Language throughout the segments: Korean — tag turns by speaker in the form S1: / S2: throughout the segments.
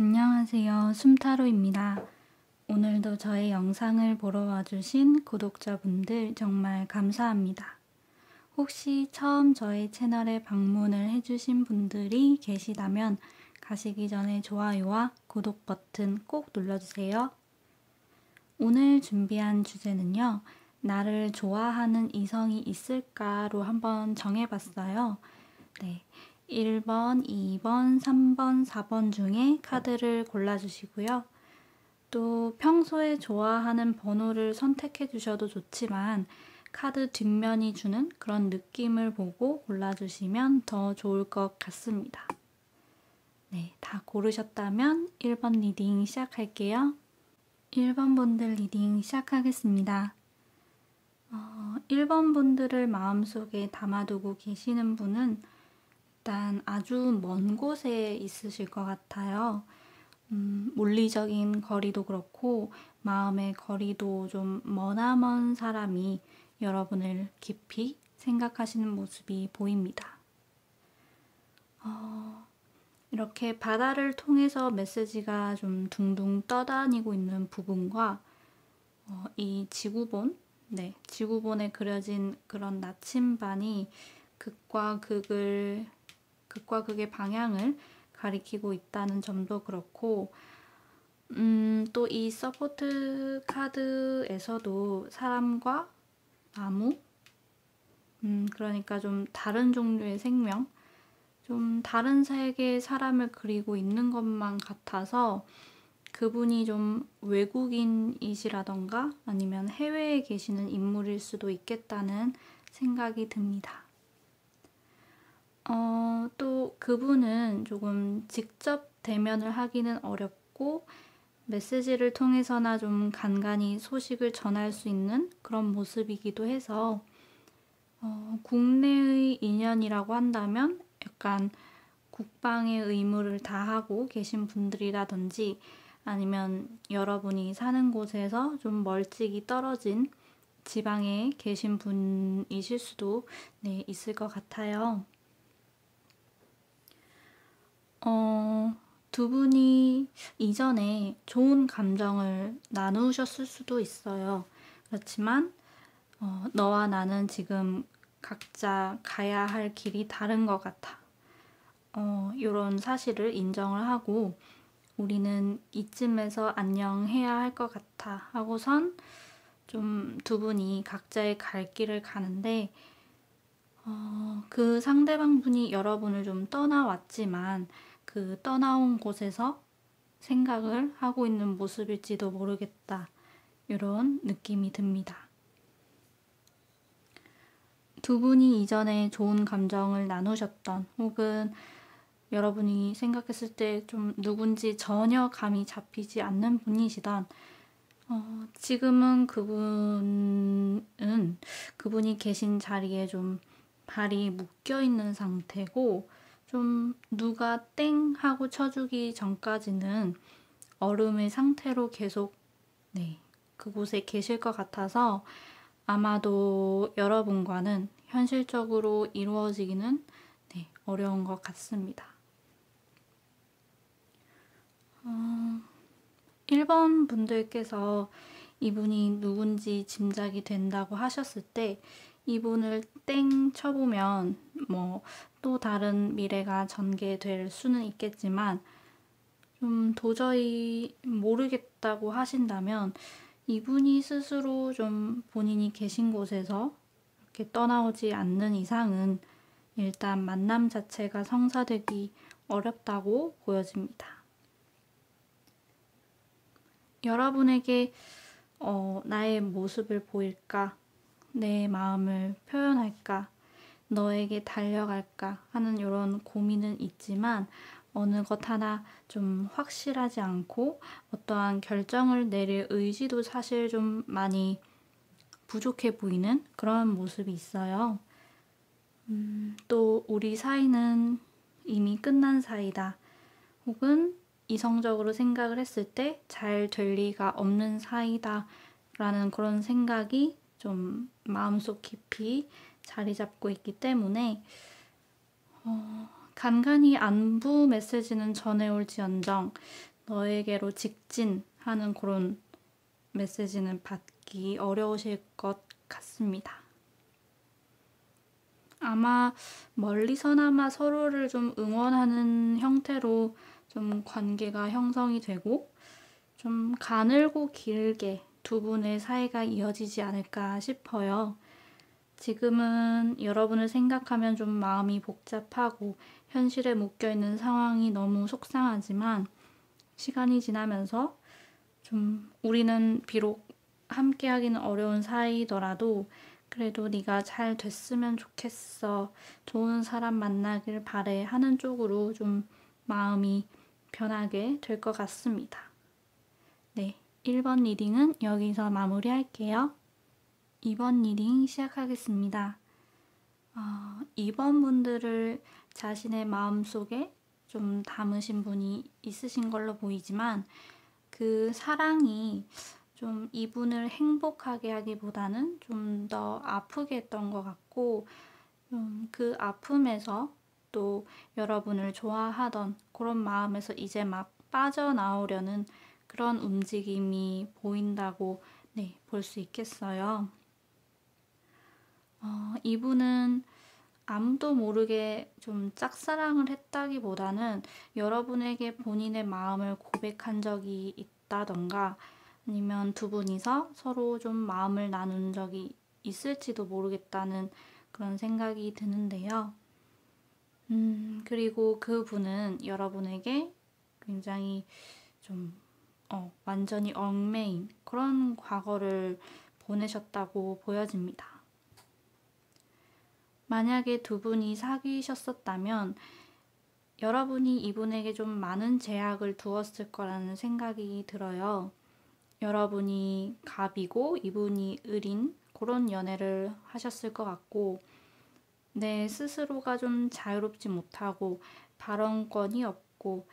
S1: 안녕하세요. 숨타로입니다. 오늘도 저의 영상을 보러 와주신 구독자분들 정말 감사합니다. 혹시 처음 저의 채널에 방문을 해주신 분들이 계시다면 가시기 전에 좋아요와 구독 버튼 꼭 눌러주세요. 오늘 준비한 주제는요. 나를 좋아하는 이성이 있을까로 한번 정해봤어요. 네. 1번, 2번, 3번, 4번 중에 카드를 골라주시고요. 또 평소에 좋아하는 번호를 선택해 주셔도 좋지만 카드 뒷면이 주는 그런 느낌을 보고 골라주시면 더 좋을 것 같습니다. 네, 다 고르셨다면 1번 리딩 시작할게요. 1번 분들 리딩 시작하겠습니다. 1번 분들을 마음속에 담아두고 계시는 분은 일단 아주 먼 곳에 있으실 것 같아요. 물리적인 거리도 그렇고 마음의 거리도 좀 머나먼 사람이 여러분을 깊이 생각하시는 모습이 보입니다. 이렇게 바다를 통해서 메시지가 좀 둥둥 떠다니고 있는 부분과 이 지구본, 지구본에 그려진 그런 나침반이 극과 극의 방향을 가리키고 있다는 점도 그렇고 또 이 서포트 카드에서도 사람과 나무 그러니까 좀 다른 종류의 생명 좀 다른 세계의 사람을 그리고 있는 것만 같아서 그분이 좀 외국인이시라던가 아니면 해외에 계시는 인물일 수도 있겠다는 생각이 듭니다. 또 그분은 조금 직접 대면을 하기는 어렵고 메시지를 통해서나 좀 간간히 소식을 전할 수 있는 그런 모습이기도 해서 국내의 인연이라고 한다면 약간 국방의 의무를 다하고 계신 분들이라든지 아니면 여러분이 사는 곳에서 좀 멀찍이 떨어진 지방에 계신 분이실 수도 있을 것 같아요. 두 분이 이전에 좋은 감정을 나누셨을 수도 있어요. 그렇지만 너와 나는 지금 각자 가야 할 길이 다른 것 같아. 이런 사실을 인정을 하고 우리는 이쯤에서 안녕해야 할 것 같아 하고선 좀 두 분이 각자의 갈 길을 가는데 그 상대방 분이 여러분을 좀 떠나왔지만 그 떠나온 곳에서 생각을 하고 있는 모습일지도 모르겠다. 이런 느낌이 듭니다. 두 분이 이전에 좋은 감정을 나누셨던 혹은 여러분이 생각했을 때 좀 누군지 전혀 감이 잡히지 않는 분이시던 지금은 그분이 계신 자리에 좀 발이 묶여있는 상태고 좀 누가 땡 하고 쳐주기 전까지는 얼음의 상태로 계속 그곳에 계실 것 같아서 아마도 여러분과는 현실적으로 이루어지기는 어려운 것 같습니다. 1번 분들께서 이분이 누군지 짐작이 된다고 하셨을 때 이분을 땡 쳐보면 또 다른 미래가 전개될 수는 있겠지만 좀 도저히 모르겠다고 하신다면 이분이 스스로 좀 본인이 계신 곳에서 이렇게 떠나오지 않는 이상은 일단 만남 자체가 성사되기 어렵다고 보여집니다. 여러분에게 나의 모습을 보일까? 내 마음을 표현할까? 너에게 달려갈까? 하는 이런 고민은 있지만 어느 것 하나 좀 확실하지 않고 어떠한 결정을 내릴 의지도 사실 좀 많이 부족해 보이는 그런 모습이 있어요. 또 우리 사이는 이미 끝난 사이다. 혹은 이성적으로 생각을 했을 때 잘 될 리가 없는 사이다 라는 그런 생각이 좀 마음속 깊이 자리 잡고 있기 때문에 간간히 안부 메시지는 전해올지언정 너에게로 직진하는 그런 메시지는 받기 어려우실 것 같습니다. 아마 멀리서나마 서로를 좀 응원하는 형태로 좀 관계가 형성이 되고 좀 가늘고 길게 두 분의 사이가 이어지지 않을까 싶어요. 지금은 여러분을 생각하면 좀 마음이 복잡하고 현실에 묶여있는 상황이 너무 속상하지만 시간이 지나면서 좀 우리는 비록 함께하기는 어려운 사이더라도 그래도 네가 잘 됐으면 좋겠어. 좋은 사람 만나길 바래 하는 쪽으로 좀 마음이 변하게 될 것 같습니다. 네, 1번 리딩은 여기서 마무리할게요. 2번 리딩 시작하겠습니다. 2번 분들을 자신의 마음속에 좀 담으신 분이 있으신 걸로 보이지만 그 사랑이 좀 이분을 행복하게 하기보다는 좀 더 아프게 했던 것 같고 그 아픔에서 또 여러분을 좋아하던 그런 마음에서 이제 막 빠져나오려는 그런 움직임이 보인다고 볼 수 있겠어요. 이분은 아무도 모르게 좀 짝사랑을 했다기보다는 여러분에게 본인의 마음을 고백한 적이 있다던가 아니면 두 분이서 서로 좀 마음을 나눈 적이 있을지도 모르겠다는 그런 생각이 드는데요. 그리고 그 분은 여러분에게 굉장히 좀 완전히 얽매인 그런 과거를 보내셨다고 보여집니다. 만약에 두 분이 사귀셨었다면 여러분이 이분에게 좀 많은 제약을 두었을 거라는 생각이 들어요. 여러분이 갑이고 이분이 을인 그런 연애를 하셨을 것 같고 내 스스로가 좀 자유롭지 못하고 발언권이 없고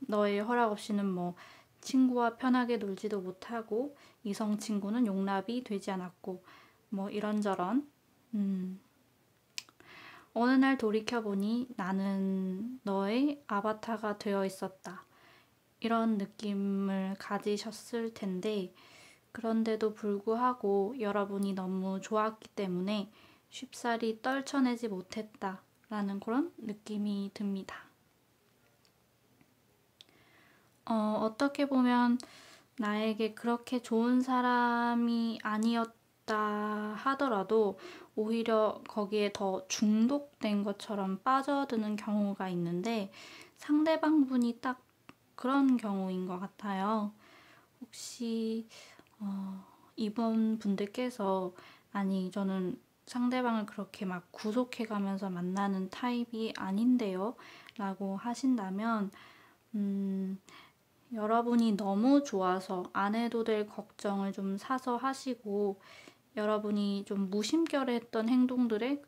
S1: 너의 허락 없이는 뭐 친구와 편하게 놀지도 못하고 이성 친구는 용납이 되지 않았고 뭐 이런저런 어느 날 돌이켜보니 나는 너의 아바타가 되어 있었다. 이런 느낌을 가지셨을 텐데 그런데도 불구하고 여러분이 너무 좋았기 때문에 쉽사리 떨쳐내지 못했다라는 그런 느낌이 듭니다. 어떻게 보면 나에게 그렇게 좋은 사람이 아니었다 하더라도 오히려 거기에 더 중독된 것처럼 빠져드는 경우가 있는데 상대방 분이 딱 그런 경우인 것 같아요. 혹시 이번 분들께서 아니 저는 상대방을 그렇게 막 구속해가면서 만나는 타입이 아닌데요 라고 하신다면 여러분이 너무 좋아서 안 해도 될 걱정을 좀 사서 하시고 여러분이 좀 무심결에 했던 행동들에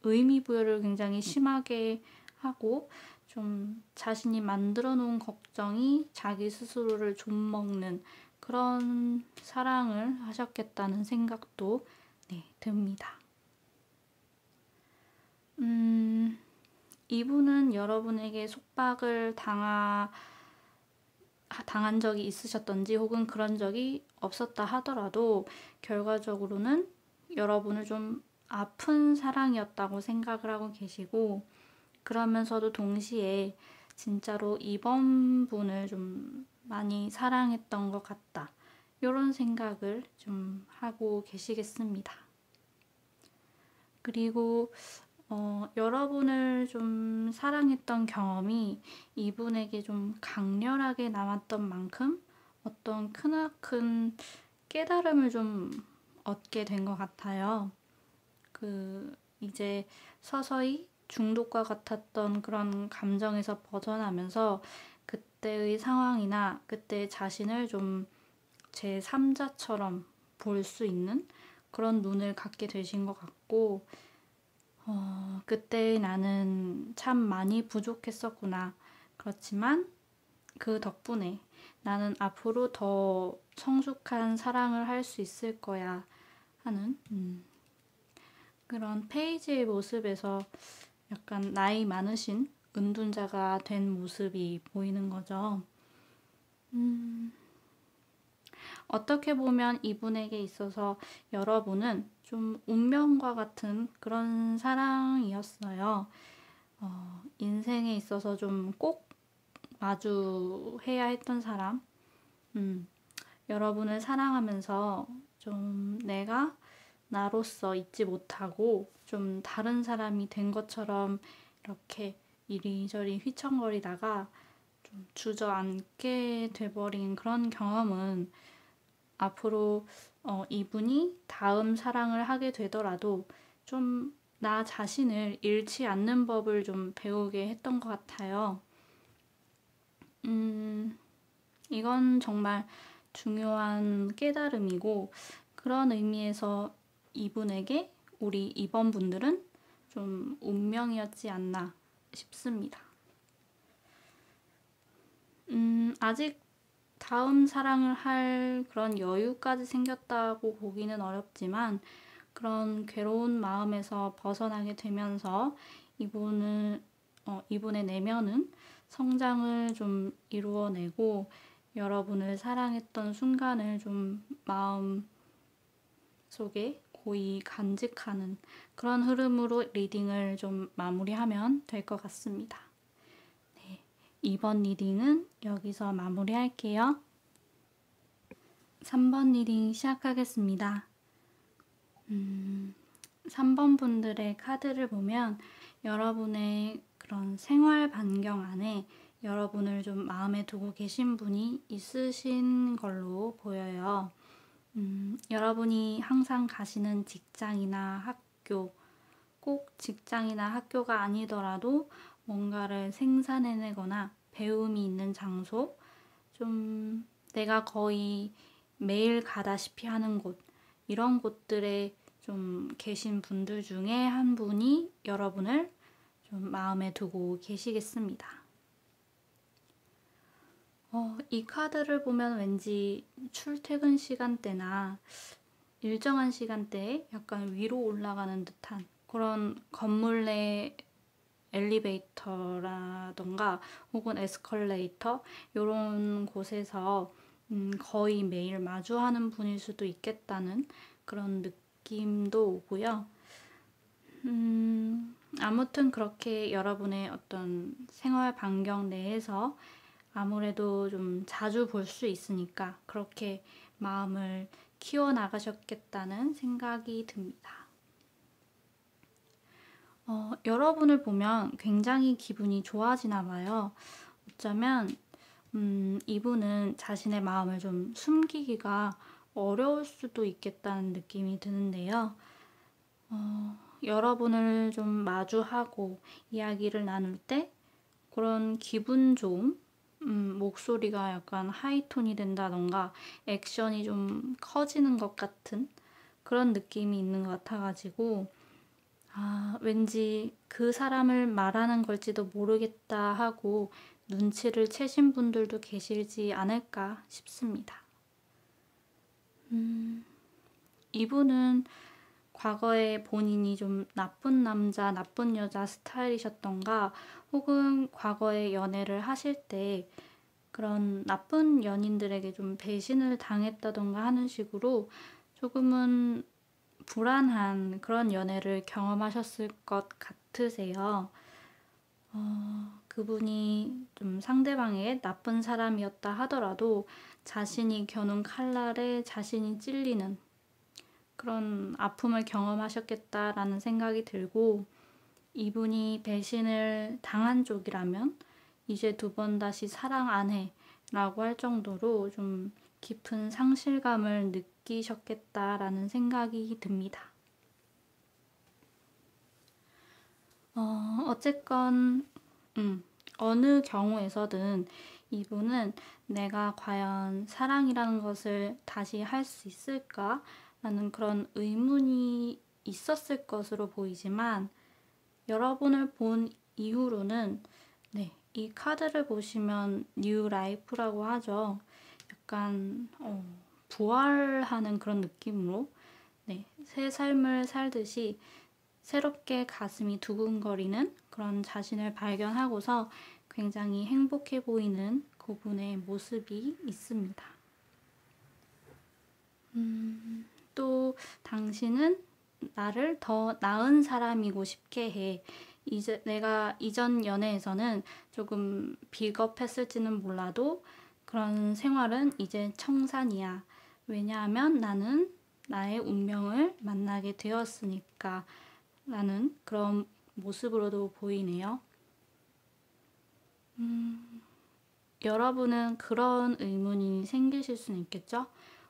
S1: 의미 부여를 굉장히 심하게 하고 좀 자신이 만들어 놓은 걱정이 자기 스스로를 좀먹는 그런 사랑을 하셨겠다는 생각도 듭니다. 이분은 여러분에게 속박을 당한 적이 있으셨던지 혹은 그런 적이 없었다 하더라도 결과적으로는 여러분을 좀 아픈 사랑이었다고 생각을 하고 계시고 그러면서도 동시에 진짜로 이번 분을 좀 많이 사랑했던 것 같다. 이런 생각을 좀 하고 계시겠습니다. 그리고 여러분을 좀 사랑했던 경험이 이분에게 좀 강렬하게 남았던 만큼 어떤 크나큰 깨달음을 좀 얻게 된 것 같아요. 이제 서서히 중독과 같았던 그런 감정에서 벗어나면서 그때의 상황이나 그때의 자신을 좀 제3자처럼 볼 수 있는 그런 눈을 갖게 되신 것 같고 그때 나는 참 많이 부족했었구나. 그렇지만 그 덕분에 나는 앞으로 더 성숙한 사랑을 할 수 있을 거야 하는 그런 페이지의 모습에서 약간 나이 많으신 은둔자가 된 모습이 보이는 거죠. 어떻게 보면 이분에게 있어서 여러분은 좀 운명과 같은 그런 사랑이었어요. 인생에 있어서 좀 꼭 마주해야 했던 사람. 여러분을 사랑하면서 좀 내가 나로서 있지 못하고 좀 다른 사람이 된 것처럼 이렇게 이리저리 휘청거리다가 좀 주저앉게 돼버린 그런 경험은 앞으로 이분이 다음 사랑을 하게 되더라도 좀 나 자신을 잃지 않는 법을 좀 배우게 했던 것 같아요. 이건 정말 중요한 깨달음이고 그런 의미에서 이분에게 우리 이번 분들은 좀 운명이었지 않나 싶습니다. 아직 다음 사랑을 할 그런 여유까지 생겼다고 보기는 어렵지만 그런 괴로운 마음에서 벗어나게 되면서 이분의 내면은 성장을 좀 이루어내고 여러분을 사랑했던 순간을 좀 마음 속에 고이 간직하는 그런 흐름으로 리딩을 좀 마무리하면 될 것 같습니다. 네, 이번 리딩은 여기서 마무리할게요. 3번 리딩 시작하겠습니다. 3번 분들의 카드를 보면 여러분의 그런 생활 반경 안에 여러분을 좀 마음에 두고 계신 분이 있으신 걸로 보여요. 여러분이 항상 가시는 직장이나 학교, 꼭 직장이나 학교가 아니더라도 뭔가를 생산해내거나 배움이 있는 장소, 좀 내가 거의 매일 가다시피 하는 곳, 이런 곳들에 좀 계신 분들 중에 한 분이 여러분을 좀 마음에 두고 계시겠습니다. 이 카드를 보면 왠지 출퇴근 시간대나 일정한 시간대에 약간 위로 올라가는 듯한 그런 건물 내 엘리베이터라던가 혹은 에스컬레이터 이런 곳에서 거의 매일 마주하는 분일 수도 있겠다는 그런 느낌도 오고요. 아무튼 그렇게 여러분의 어떤 생활 반경 내에서 아무래도 좀 자주 볼 수 있으니까 그렇게 마음을 키워나가셨겠다는 생각이 듭니다. 여러분을 보면 굉장히 기분이 좋아지나 봐요. 어쩌면 이분은 자신의 마음을 좀 숨기기가 어려울 수도 있겠다는 느낌이 드는데요. 여러분을 좀 마주하고 이야기를 나눌 때 그런 기분 좋음, 목소리가 약간 하이톤이 된다던가 액션이 좀 커지는 것 같은 그런 느낌이 있는 것 같아가지고 왠지 그 사람을 말하는 걸지도 모르겠다 하고 눈치를 채신 분들도 계시지 않을까 싶습니다. 이분은 과거에 본인이 좀 나쁜 남자, 나쁜 여자 스타일이셨던가 혹은 과거에 연애를 하실 때 그런 나쁜 연인들에게 좀 배신을 당했다던가 하는 식으로 조금은 불안한 그런 연애를 경험하셨을 것 같으세요. 그분이 좀 상대방의 나쁜 사람이었다 하더라도 자신이 겨눈 칼날에 자신이 찔리는 그런 아픔을 경험하셨겠다라는 생각이 들고 이분이 배신을 당한 쪽이라면 이제 두 번 다시 사랑 안 해 라고 할 정도로 좀 깊은 상실감을 느끼셨겠다라는 생각이 듭니다. 어쨌건 어느 경우에서든 이분은 내가 과연 사랑이라는 것을 다시 할 수 있을까? 라는 그런 의문이 있었을 것으로 보이지만 여러분을 본 이후로는 이 카드를 보시면 뉴 라이프라고 하죠. 약간 부활하는 그런 느낌으로 새 삶을 살듯이 새롭게 가슴이 두근거리는 그런 자신을 발견하고서 굉장히 행복해 보이는 그분의 모습이 있습니다. 또 당신은 나를 더 나은 사람이고 싶게 해. 이제 내가 이전 연애에서는 조금 비겁했을지는 몰라도 그런 생활은 이제 청산이야. 왜냐하면 나는 나의 운명을 만나게 되었으니까 라는 그런 모습으로도 보이네요. 여러분은 그런 의문이 생기실 수는 있겠죠?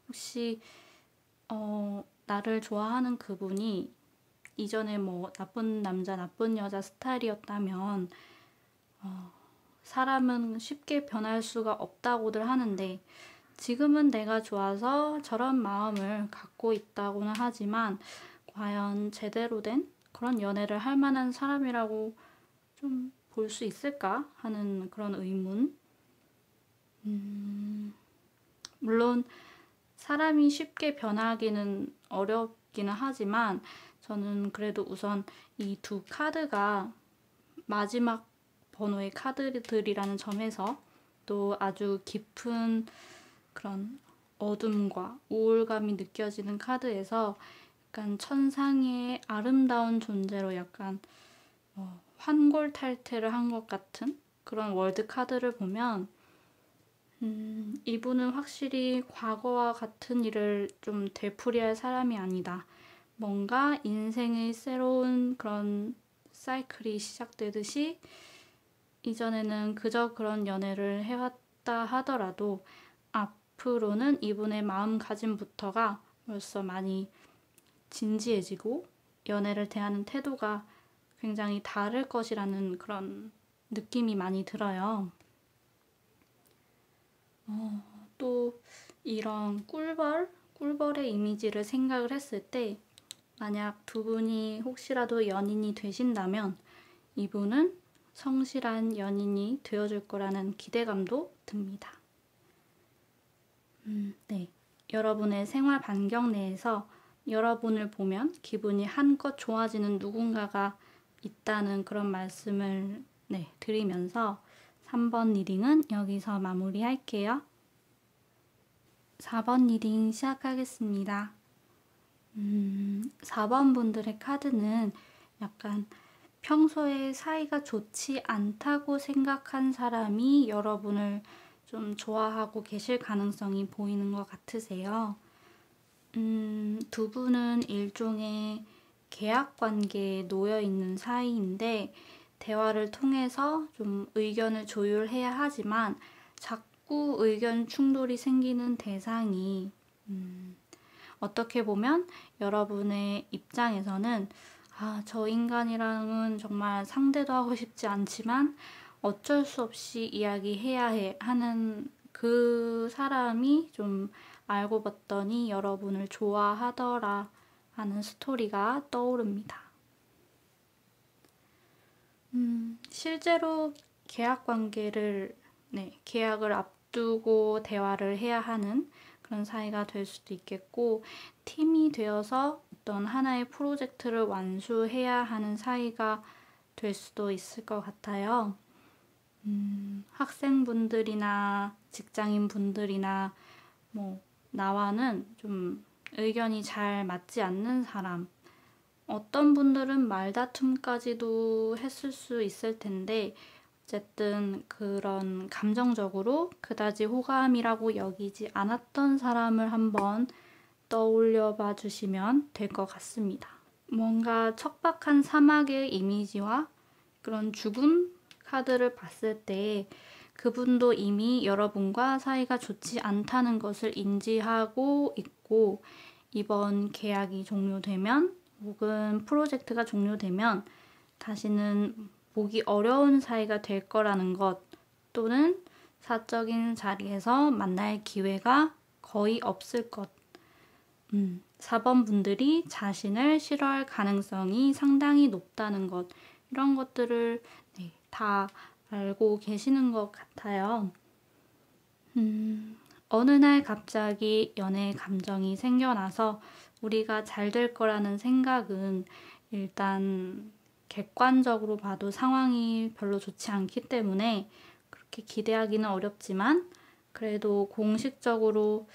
S1: 혹시 나를 좋아하는 그분이 이전에 뭐 나쁜 남자, 나쁜 여자 스타일이었다면 사람은 쉽게 변할 수가 없다고들 하는데 지금은 내가 좋아서 저런 마음을 갖고 있다고는 하지만 과연 제대로 된 그런 연애를 할 만한 사람이라고 좀 볼 수 있을까 하는 그런 의문. 물론 사람이 쉽게 변하기는 어렵기는 하지만 저는 그래도 우선 이 두 카드가 마지막 번호의 카드들이라는 점에서 또 아주 깊은 그런 어둠과 우울감이 느껴지는 카드에서 약간 천상의 아름다운 존재로 약간 환골탈태를 한 것 같은 그런 월드 카드를 보면 이분은 확실히 과거와 같은 일을 좀 되풀이할 사람이 아니다. 뭔가 인생의 새로운 그런 사이클이 시작되듯이 이전에는 그저 그런 연애를 해왔다 하더라도 앞으로는 이분의 마음가짐부터가 벌써 많이 진지해지고 연애를 대하는 태도가 굉장히 다를 것이라는 그런 느낌이 많이 들어요. 또 이런 꿀벌의 이미지를 생각을 했을 때 만약 두 분이 혹시라도 연인이 되신다면 이분은 성실한 연인이 되어줄 거라는 기대감도 듭니다. 네. 여러분의 생활 반경 내에서 여러분을 보면 기분이 한껏 좋아지는 누군가가 있다는 그런 말씀을 드리면서 3번 리딩은 여기서 마무리할게요. 4번 리딩 시작하겠습니다. 4번 분들의 카드는 약간 평소에 사이가 좋지 않다고 생각한 사람이 여러분을 좀 좋아하고 계실 가능성이 보이는 것 같으세요. 두 분은 일종의 계약 관계에 놓여 있는 사이인데 대화를 통해서 좀 의견을 조율해야 하지만 자꾸 의견 충돌이 생기는 대상이 어떻게 보면 여러분의 입장에서는 저 인간이랑은 정말 상대도 하고 싶지 않지만 어쩔 수 없이 이야기해야 해 하는 그 사람이 좀 알고 봤더니 여러분을 좋아하더라 하는 스토리가 떠오릅니다. 실제로 계약 관계를, 계약을 앞두고 대화를 해야 하는 그런 사이가 될 수도 있겠고, 팀이 되어서 어떤 하나의 프로젝트를 완수해야 하는 사이가 될 수도 있을 것 같아요. 학생분들이나 직장인분들이나 뭐 나와는 좀 의견이 잘 맞지 않는 사람, 어떤 분들은 말다툼까지도 했을 수 있을 텐데 어쨌든 그런 감정적으로 그다지 호감이라고 여기지 않았던 사람을 한번 떠올려 봐 주시면 될 것 같습니다. 뭔가 척박한 사막의 이미지와 그런 죽음 카드를 봤을 때 그분도 이미 여러분과 사이가 좋지 않다는 것을 인지하고 있고 이번 계약이 종료되면 혹은 프로젝트가 종료되면 다시는 보기 어려운 사이가 될 거라는 것 또는 사적인 자리에서 만날 기회가 거의 없을 것. 4번 분들이 자신을 싫어할 가능성이 상당히 높다는 것. 이런 것들을 다 알고 계시는 것 같아요. 어느 날 갑자기 연애 감정이 생겨나서 우리가 잘 될 거라는 생각은 일단 객관적으로 봐도 상황이 별로 좋지 않기 때문에 그렇게 기대하기는 어렵지만 그래도 공식적으로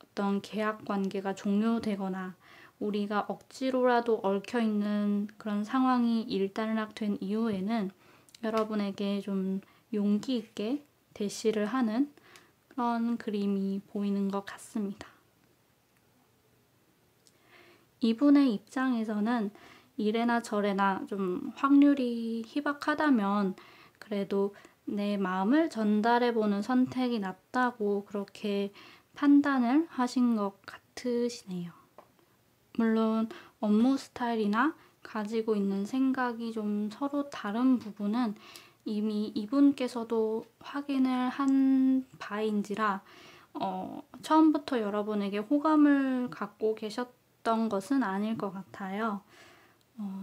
S1: 어떤 계약 관계가 종료되거나 우리가 억지로라도 얽혀있는 그런 상황이 일단락된 이후에는 여러분에게 좀 용기 있게 대시를 하는 그런 그림이 보이는 것 같습니다. 이분의 입장에서는 이래나 저래나 좀 확률이 희박하다면 그래도 내 마음을 전달해보는 선택이 낫다고 그렇게 판단을 하신 것 같으시네요. 물론 업무 스타일이나 가지고 있는 생각이 좀 서로 다른 부분은 이미 이분께서도 확인을 한 바인지라 처음부터 여러분에게 호감을 갖고 계셨던 것은 아닐 것 같아요.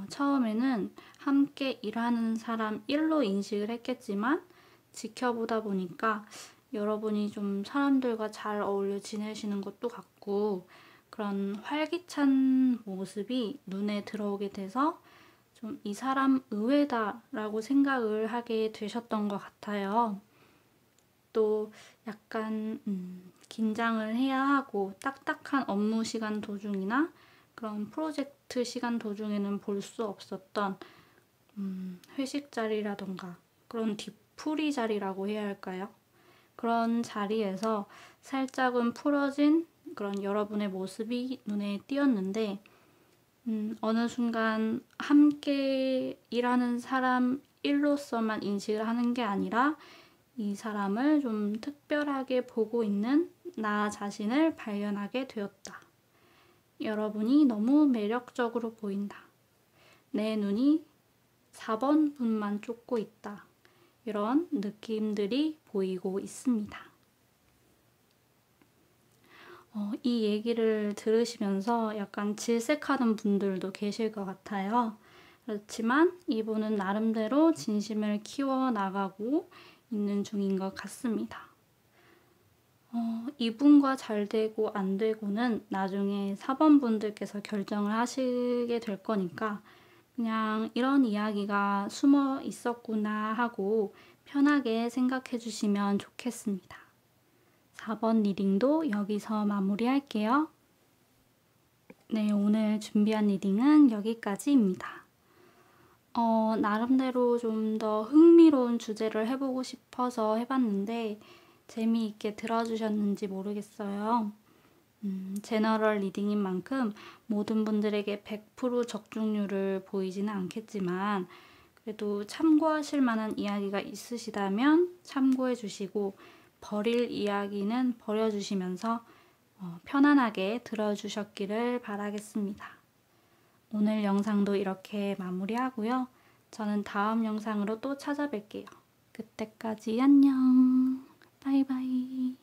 S1: 처음에는 함께 일하는 사람 1로 인식을 했겠지만 지켜보다 보니까 여러분이 좀 사람들과 잘 어울려 지내시는 것도 같고 그런 활기찬 모습이 눈에 들어오게 돼서 좀 이 사람 의외다라고 생각을 하게 되셨던 것 같아요. 또 약간 긴장을 해야 하고 딱딱한 업무 시간 도중이나 그런 프로젝트 시간 도중에는 볼 수 없었던 회식 자리라던가 그런 뒤풀이 자리라고 해야 할까요? 그런 자리에서 살짝은 풀어진 그런 여러분의 모습이 눈에 띄었는데 어느 순간 함께 일하는 사람 1로서만 인식을 하는 게 아니라 이 사람을 좀 특별하게 보고 있는 나 자신을 발견하게 되었다. 여러분이 너무 매력적으로 보인다. 내 눈이 4번 분만 쫓고 있다. 이런 느낌들이 보이고 있습니다. 이 얘기를 들으시면서 약간 질색하는 분들도 계실 것 같아요. 그렇지만 이분은 나름대로 진심을 키워나가고 있는 중인 것 같습니다. 이분과 잘 되고 안 되고는 나중에 4번 분들께서 결정을 하시게 될 거니까 그냥 이런 이야기가 숨어 있었구나 하고 편하게 생각해 주시면 좋겠습니다. 4번 리딩도 여기서 마무리할게요. 네, 오늘 준비한 리딩은 여기까지입니다. 나름대로 좀 더 흥미로운 주제를 해보고 싶어서 해봤는데 재미있게 들어주셨는지 모르겠어요. 제너럴 리딩인 만큼 모든 분들에게 100% 적중률을 보이지는 않겠지만 그래도 참고하실 만한 이야기가 있으시다면 참고해 주시고 버릴 이야기는 버려주시면서 편안하게 들어주셨기를 바라겠습니다. 오늘 영상도 이렇게 마무리하고요. 저는 다음 영상으로 또 찾아뵐게요. 그때까지 안녕. 바이바이.